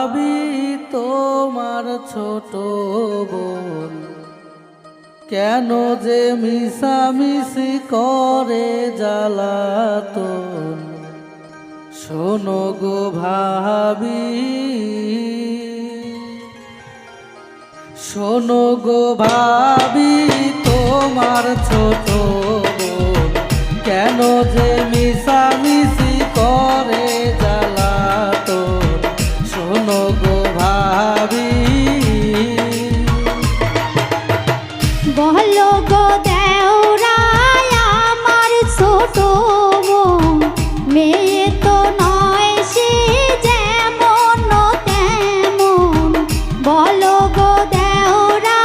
ভাবি তোমার ছোট বোন কেন যে মিশামিশি করে জ্বালাতন। শোনো গো ভাবি, শোনো গো ভাবি তোমার ছোট বোন কেন যে মিশামিশি করে জ্বালাতন। শোনো গো ভাবি, বলো গো দেওরা আমার ছোট বোন মেয়ে তো নয় সে যেমন তেমন। বলো গো দেওরা,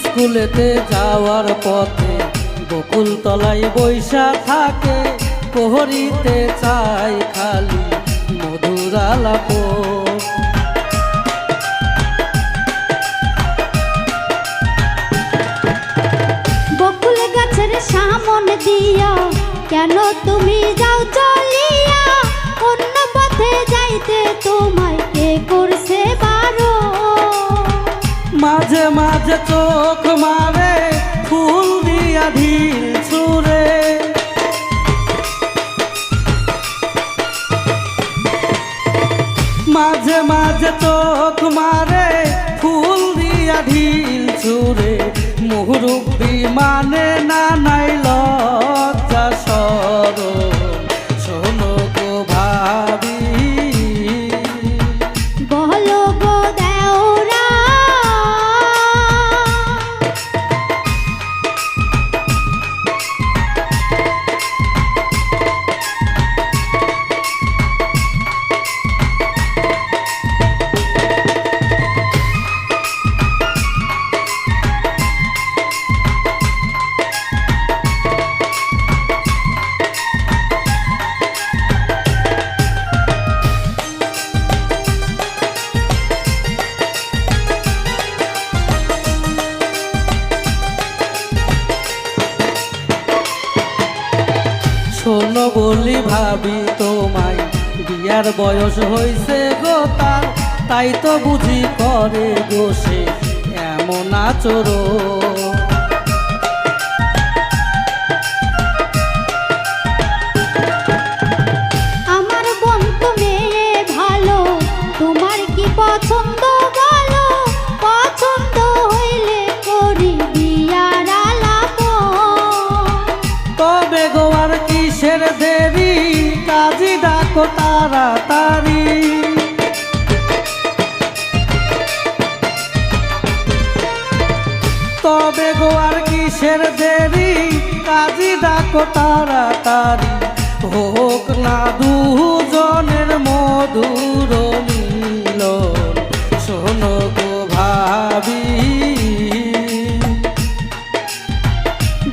স্কুলেতে যাওয়ার পথে বকুল তলায় বৈশা থাকে, প্রহরীতে চাই খালি মধুর আলাপ। বকুল গাছের সামনে দিয়া কেন তুমি যাও চলিয়া? অন্য পথে যাইতে তোমায় কে করছে বারো? মাঝে মাঝে চোখ মারে ফুল দিয়া ঢিল ছুঁড়ে, মাঝে মাঝে চোখ মারে ফুল দিয়া ঢিল ছুঁড়ে। মুরব্বি মানে না নাই লজ্জা শরম। শোনো গো ভাবি, বলো গো দেওরা, শোনো বলি ভাবি তোমায় বিয়ার বয়স হইছে গো তার, তাই তো বুঝি করে বসে এমন আচরণ। আমার বোন তো মেয়ে ভালো, তোমার কি পছন্দ বলো? পছন্দ হইলে করি বিয়ার আলাপ। তবে গো আর কিসের দেরি, কাজী ডাকো তাড়াতাড়ি। তবে গো আর কিসের দেরি, কাজী ডাকো তাড়াতাড়ি। হোক না দুজনের মধুর মিলন। শোনো গো ভাবি,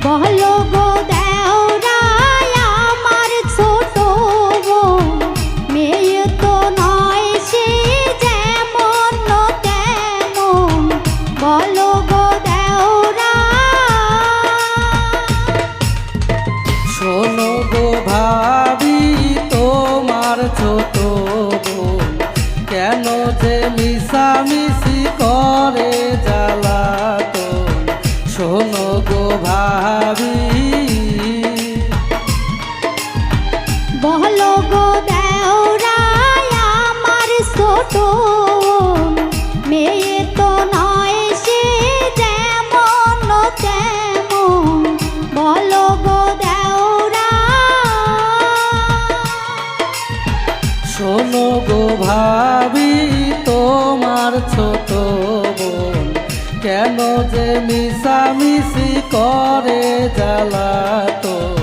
বলো গো দেওরা আমার ছোট বোন মেয়ে তো নয় সে যেমন তেমন। বলো গো দেওরা, শোনো গো ভাবি তোমার ছোট বোন কেন যে মিশামিশি করে জ্বালাতন। শোনো গো ভাবি, বলো গো দেওরা আমার ছোট বোন মেয়ে তো নয় সে যেমন তেমন। বলো গো দেওরা, শোনো গো ভাবি তোমার ছোট বোন কেন যে মিশামিশি করে জ্বালাতন।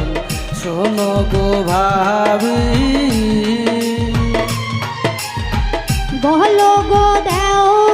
শোনো গো ভাবি বলো গো দেওরা